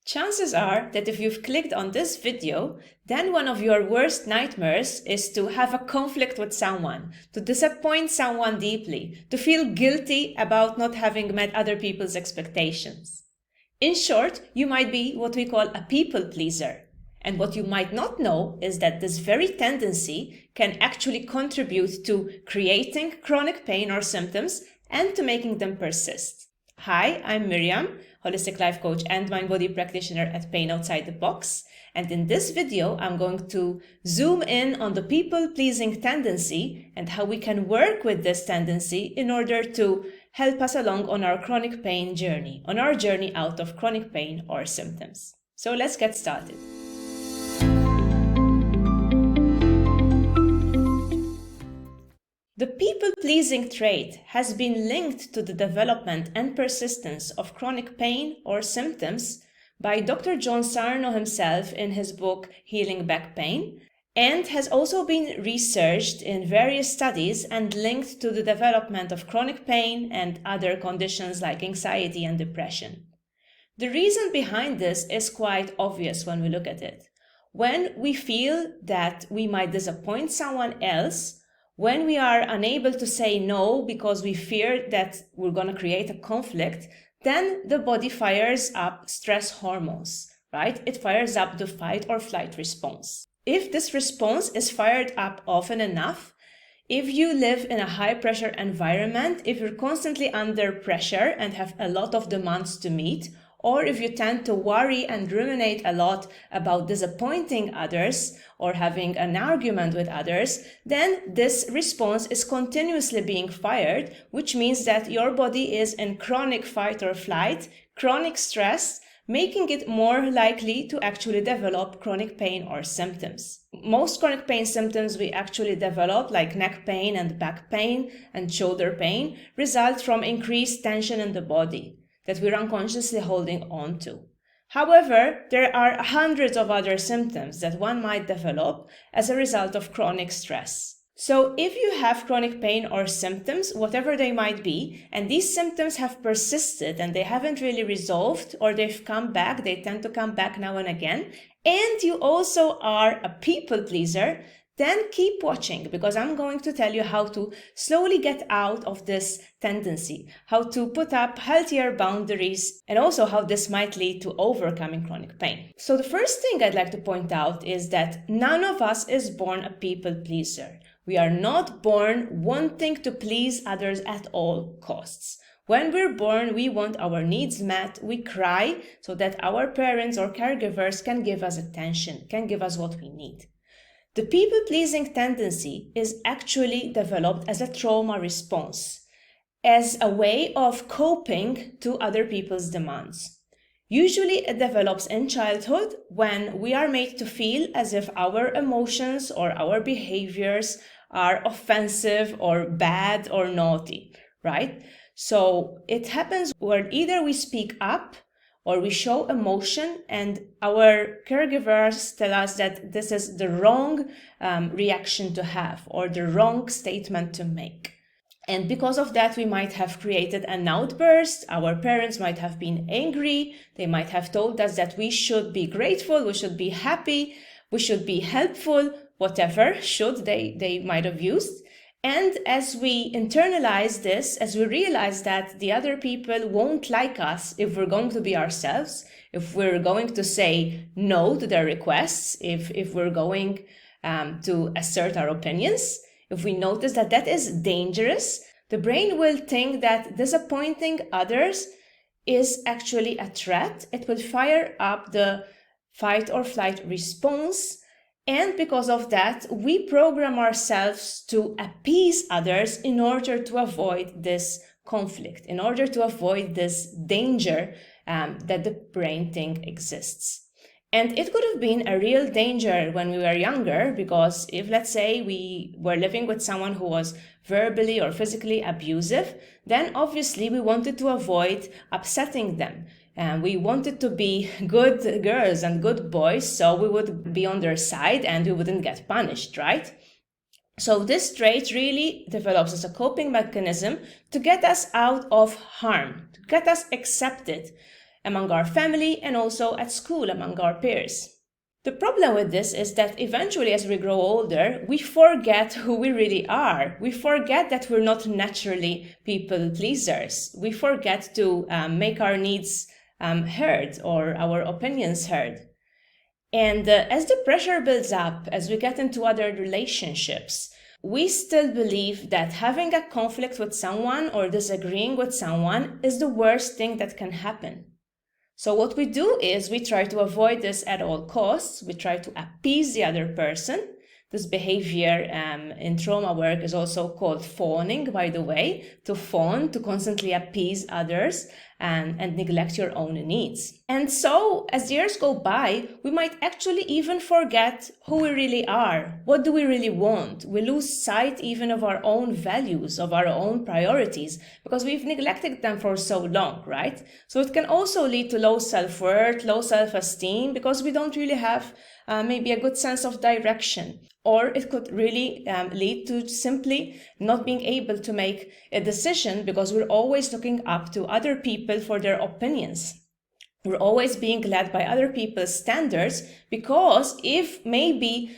Chances are that if you've clicked on this video, then one of your worst nightmares is to have a conflict with someone, to disappoint someone deeply, to feel guilty about not having met other people's expectations. In short, you might be what we call a people pleaser. And what you might not know is that this very tendency can actually contribute to creating chronic pain or symptoms and to making them persist. Hi, I'm Miriam, holistic life coach and mind-body practitioner at Pain Outside the Box. And in this video, I'm going to zoom in on the people-pleasing tendency and how we can work with this tendency in order to help us along on our chronic pain journey, on our journey out of chronic pain or symptoms. So let's get started. The people-pleasing trait has been linked to the development and persistence of chronic pain or symptoms by Dr. John Sarno himself in his book Healing Back Pain, and has also been researched in various studies and linked to the development of chronic pain and other conditions like anxiety and depression. The reason behind this is quite obvious when we look at it. When we feel that we might disappoint someone else, when we are unable to say no because we fear that we're going to create a conflict, then the body fires up stress hormones, right? It fires up the fight or flight response. If this response is fired up often enough, if you live in a high pressure environment, if you're constantly under pressure and have a lot of demands to meet, or if you tend to worry and ruminate a lot about disappointing others or having an argument with others, then this response is continuously being fired, which means that your body is in chronic fight or flight, chronic stress, making it more likely to actually develop chronic pain or symptoms. Most chronic pain symptoms we actually develop, like neck pain and back pain and shoulder pain, result from increased tension in the body that we're unconsciously holding on to. However, there are hundreds of other symptoms that one might develop as a result of chronic stress. So if you have chronic pain or symptoms, whatever they might be, and these symptoms have persisted and they haven't really resolved, or they've come back, they tend to come back now and again, and you also are a people pleaser, then keep watching, because I'm going to tell you how to slowly get out of this tendency, how to put up healthier boundaries, and also how this might lead to overcoming chronic pain. So the first thing I'd like to point out is that none of us is born a people pleaser. We are not born wanting to please others at all costs. When we're born, we want our needs met, we cry so that our parents or caregivers can give us attention, can give us what we need. The people-pleasing tendency is actually developed as a trauma response, as a way of coping to other people's demands. Usually it develops in childhood when we are made to feel as if our emotions or our behaviors are offensive or bad or naughty, right? So it happens where either we speak up or we show emotion and our caregivers tell us that this is the wrong reaction to have or the wrong statement to make. And because of that, we might have created an outburst. Our parents might have been angry. They might have told us that we should be grateful, we should be happy, we should be helpful, whatever should they might have used. And as we internalize this, as we realize that the other people won't like us if we're going to be ourselves, if we're going to say no to their requests, if we're going to assert our opinions, if we notice that that is dangerous, the brain will think that disappointing others is actually a threat. It will fire up the fight or flight response. And because of that, we program ourselves to appease others in order to avoid this conflict, in order to avoid this danger that the brain thinks exists. And it could have been a real danger when we were younger, because if, let's say, we were living with someone who was verbally or physically abusive, then obviously we wanted to avoid upsetting them. We wanted to be good girls and good boys, so we would be on their side and we wouldn't get punished, right? So this trait really develops as a coping mechanism to get us out of harm, to get us accepted, among our family, and also at school among our peers. The problem with this is that eventually, as we grow older, we forget who we really are. We forget that we're not naturally people pleasers. We forget to make our needs heard or our opinions heard. And as the pressure builds up, as we get into other relationships, we still believe that having a conflict with someone or disagreeing with someone is the worst thing that can happen. So what we do is we try to avoid this at all costs. We try to appease the other person. This behavior in trauma work is also called fawning, by the way, to fawn, to constantly appease others and neglect your own needs. And so as years go by, we might actually even forget who we really are. What do we really want? We lose sight even of our own values, of our own priorities, because we've neglected them for so long, right? So it can also lead to low self-worth, low self-esteem, because we don't really have maybe a good sense of direction. Or it could really lead to simply not being able to make a decision because we're always looking up to other people for their opinions. We're always being led by other people's standards, because if maybe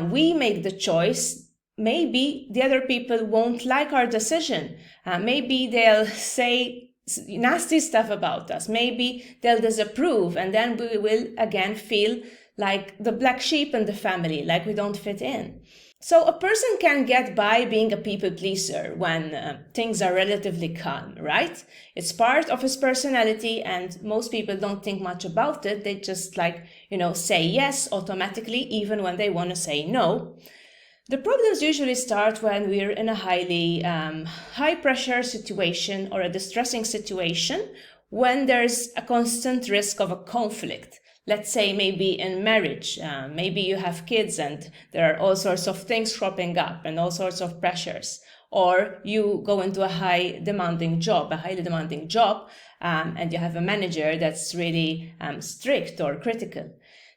we make the choice, maybe the other people won't like our decision. Maybe they'll say nasty stuff about us. Maybe they'll disapprove, and then we will again feel like the black sheep in the family, like we don't fit in. So a person can get by being a people pleaser when things are relatively calm, right? It's part of his personality, and most people don't think much about it. They just say yes automatically, even when they want to say no. The problems usually start when we're in a highly high pressure situation or a distressing situation, when there's a constant risk of a conflict. Let's say maybe in marriage, maybe you have kids and there are all sorts of things cropping up and all sorts of pressures. Or you go into a highly demanding job, and you have a manager that's really strict or critical.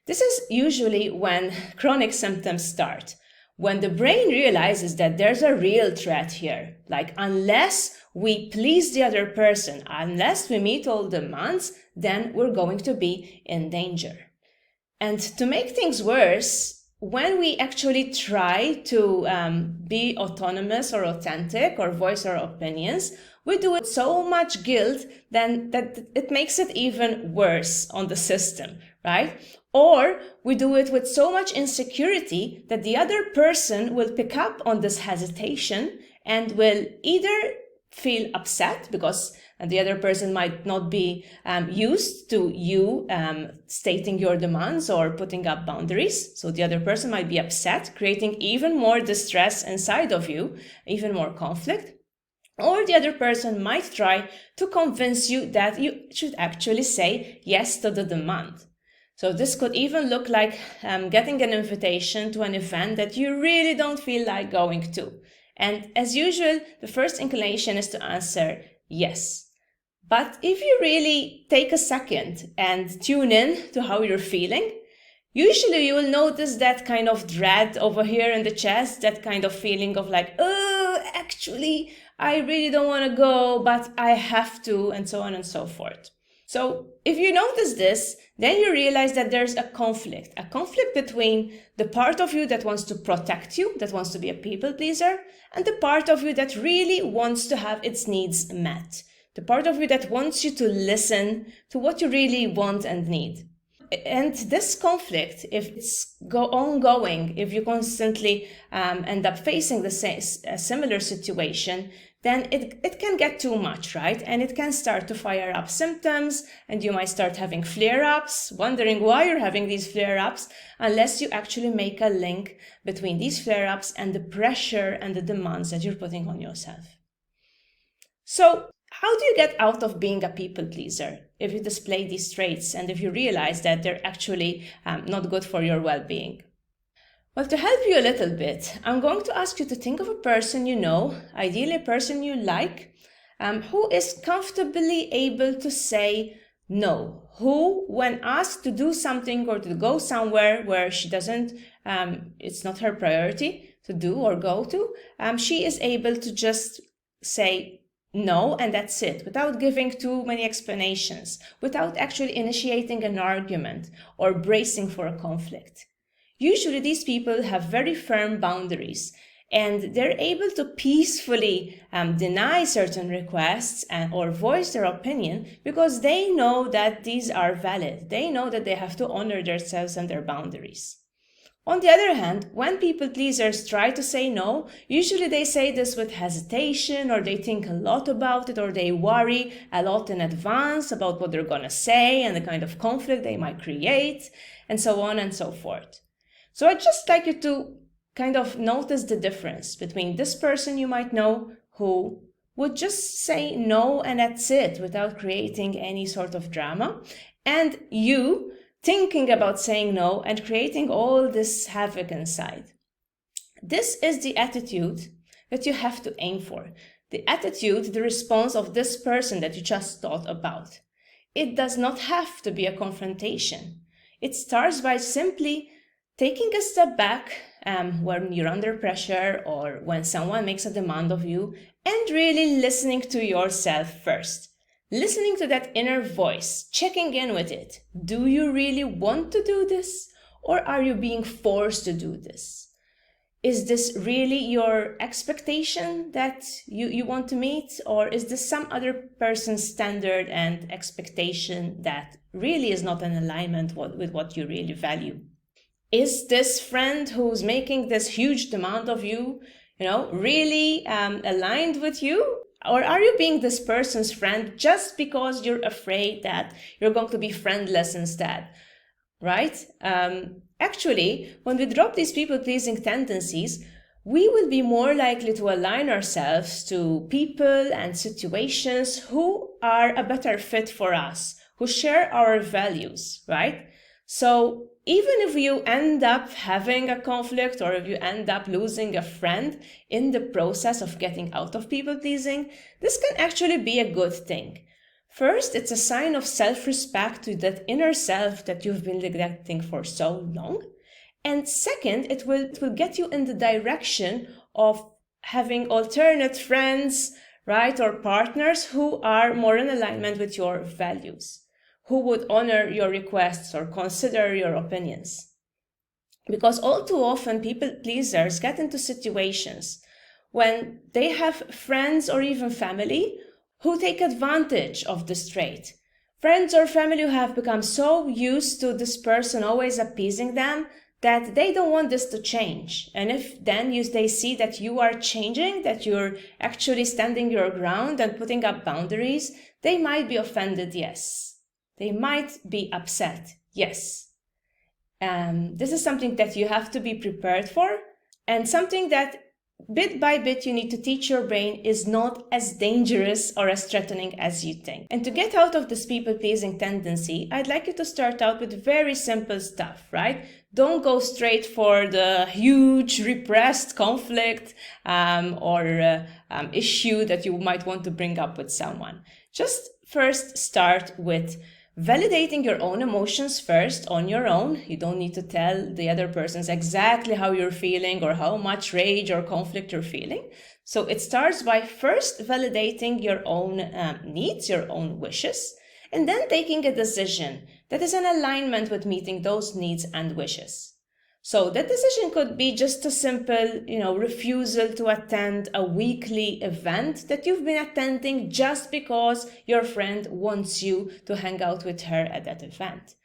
This is usually when chronic symptoms start, when the brain realizes that there's a real threat here. Like, unless we please the other person, unless we meet all demands, then we're going to be in danger. And to make things worse, when we actually try to be autonomous or authentic or voice our opinions, we do it with so much guilt then that it makes it even worse on the system, right? Or we do it with so much insecurity that the other person will pick up on this hesitation and will either feel upset because the other person might not be used to you stating your demands or putting up boundaries. So the other person might be upset, creating even more distress inside of you, even more conflict. Or the other person might try to convince you that you should actually say yes to the demand. So this could even look like getting an invitation to an event that you really don't feel like going to. And as usual, the first inclination is to answer yes. But if you really take a second and tune in to how you're feeling, usually you will notice that kind of dread over here in the chest, that kind of feeling of like, oh, actually, I really don't want to go, but I have to, and so on and so forth. So if you notice this, then you realize that there's a conflict between the part of you that wants to protect you, that wants to be a people pleaser, and the part of you that really wants to have its needs met. The part of you that wants you to listen to what you really want and need. And this conflict, if it's ongoing, if you constantly end up facing a similar situation, then it can get too much, right? And it can start to fire up symptoms, and you might start having flare-ups, wondering why you're having these flare-ups, unless you actually make a link between these flare-ups and the pressure and the demands that you're putting on yourself. So how do you get out of being a people pleaser if you display these traits and if you realize that they're actually not good for your well-being? Well, to help you a little bit, I'm going to ask you to think of a person you know, ideally a person you like, who is comfortably able to say no, who, when asked to do something or to go somewhere where she doesn't, it's not her priority to do or go to, she is able to just say no and that's it, without giving too many explanations, without actually initiating an argument or bracing for a conflict. Usually these people have very firm boundaries, and they're able to peacefully deny certain requests or voice their opinion because they know that these are valid. They know that they have to honor themselves and their boundaries. On the other hand, when people pleasers try to say no, usually they say this with hesitation, or they think a lot about it, or they worry a lot in advance about what they're gonna say and the kind of conflict they might create, and so on and so forth. So I'd just like you to kind of notice the difference between this person you might know who would just say no and that's it without creating any sort of drama, and you thinking about saying no and creating all this havoc inside. This is the attitude that you have to aim for. The attitude, the response of this person that you just thought about. It does not have to be a confrontation. It starts by simply taking a step back when you're under pressure or when someone makes a demand of you, and really listening to yourself first. Listening to that inner voice, checking in with it. Do you really want to do this? Or are you being forced to do this? Is this really your expectation that you want to meet? Or is this some other person's standard and expectation that really is not in alignment with what you really value? Is this friend who's making this huge demand of you, really aligned with you? Or are you being this person's friend just because you're afraid that you're going to be friendless instead, right? Actually, when we drop these people-pleasing tendencies, we will be more likely to align ourselves to people and situations who are a better fit for us, who share our values, right? So even if you end up having a conflict or if you end up losing a friend in the process of getting out of people-pleasing, this can actually be a good thing. First, it's a sign of self-respect to that inner self that you've been neglecting for so long. And second, it will get you in the direction of having alternate friends, right, or partners who are more in alignment with your values, who would honor your requests or consider your opinions. Because all too often, people pleasers get into situations when they have friends or even family who take advantage of this trait. Friends or family who have become so used to this person always appeasing them that they don't want this to change. And if then they see that you are changing, that you're actually standing your ground and putting up boundaries, they might be offended, yes. They might be upset, yes. This is something that you have to be prepared for, and something that bit by bit you need to teach your brain is not as dangerous or as threatening as you think. And to get out of this people-pleasing tendency, I'd like you to start out with very simple stuff, right? Don't go straight for the huge repressed conflict or issue that you might want to bring up with someone. Just first start with validating your own emotions first on your own. You don't need to tell the other persons exactly how you're feeling or how much rage or conflict you're feeling. So it starts by first validating your own needs, your own wishes, and then taking a decision that is in alignment with meeting those needs and wishes. So that decision could be just a simple, refusal to attend a weekly event that you've been attending just because your friend wants you to hang out with her at that event.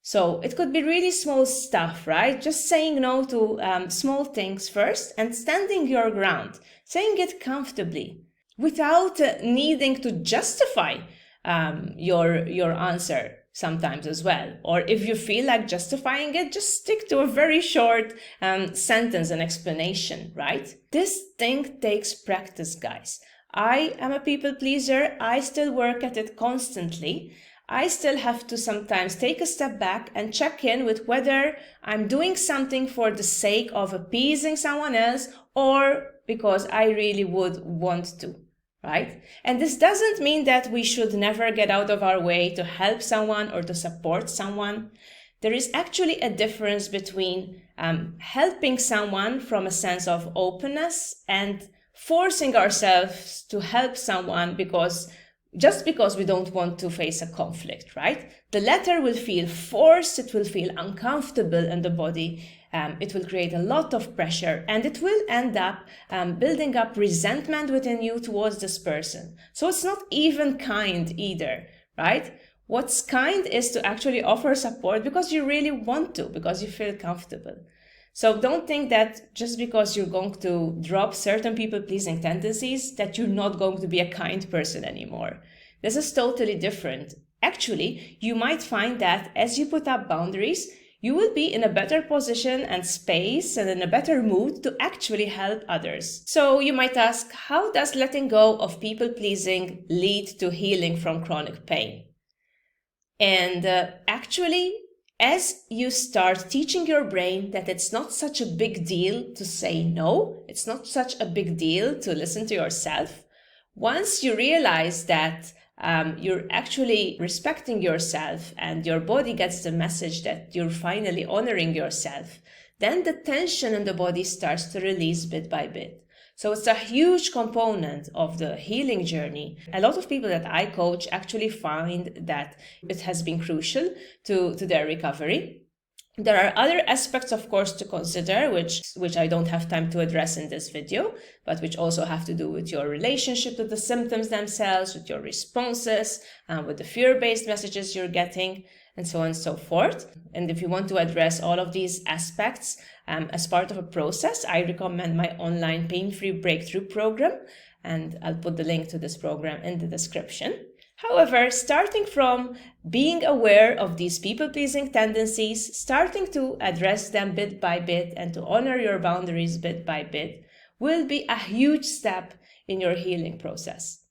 So it could be really small stuff, right? Just saying no to small things first and standing your ground, saying it comfortably without needing to justify your answer sometimes as well. Or if you feel like justifying it, just stick to a very short sentence and explanation, right? This thing takes practice, guys. I am a people pleaser. I still work at it constantly. I still have to sometimes take a step back and check in with whether I'm doing something for the sake of appeasing someone else or because I really would want to. Right? And this doesn't mean that we should never get out of our way to help someone or to support someone. There is actually a difference between helping someone from a sense of openness and forcing ourselves to help someone just because we don't want to face a conflict, right? The latter will feel forced, it will feel uncomfortable in the body, it will create a lot of pressure, and it will end up building up resentment within you towards this person. So it's not even kind either, right? What's kind is to actually offer support because you really want to, because you feel comfortable. So don't think that just because you're going to drop certain people-pleasing tendencies, that you're not going to be a kind person anymore. This is totally different. Actually, you might find that as you put up boundaries, you will be in a better position and space and in a better mood to actually help others. So you might ask, how does letting go of people-pleasing lead to healing from chronic pain? And actually, as you start teaching your brain that it's not such a big deal to say no, it's not such a big deal to listen to yourself, once you realize that you're actually respecting yourself and your body gets the message that you're finally honoring yourself, then the tension in the body starts to release bit by bit. So it's a huge component of the healing journey. A lot of people that I coach actually find that it has been crucial to their recovery. There are other aspects, of course, to consider, which I don't have time to address in this video, but which also have to do with your relationship to the symptoms themselves, with your responses, with the fear-based messages you're getting, and so on and so forth. And if you want to address all of these aspects as part of a process, I recommend my online pain-free breakthrough program, and I'll put the link to this program in the description. However, starting from being aware of these people-pleasing tendencies, starting to address them bit by bit and to honor your boundaries bit by bit will be a huge step in your healing process.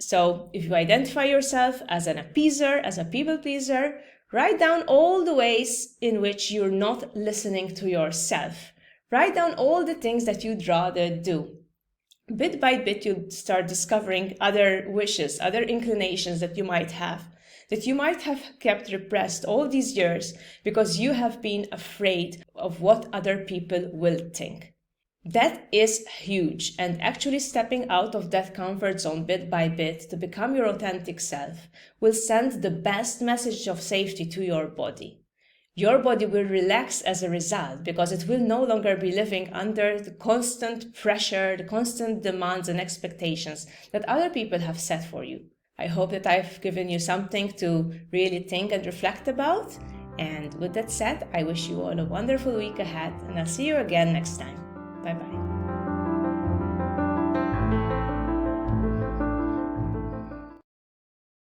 So if you identify yourself as an appeaser, as a people pleaser, write down all the ways in which you're not listening to yourself. Write down all the things that you'd rather do. Bit by bit, you start discovering other wishes, other inclinations that you might have kept repressed all these years because you have been afraid of what other people will think. That is huge, and actually stepping out of that comfort zone bit by bit to become your authentic self will send the best message of safety to your body. Your body will relax as a result because it will no longer be living under the constant pressure, the constant demands and expectations that other people have set for you. I hope that I've given you something to really think and reflect about. And with that said, I wish you all a wonderful week ahead, and I'll see you again next time. Bye-bye.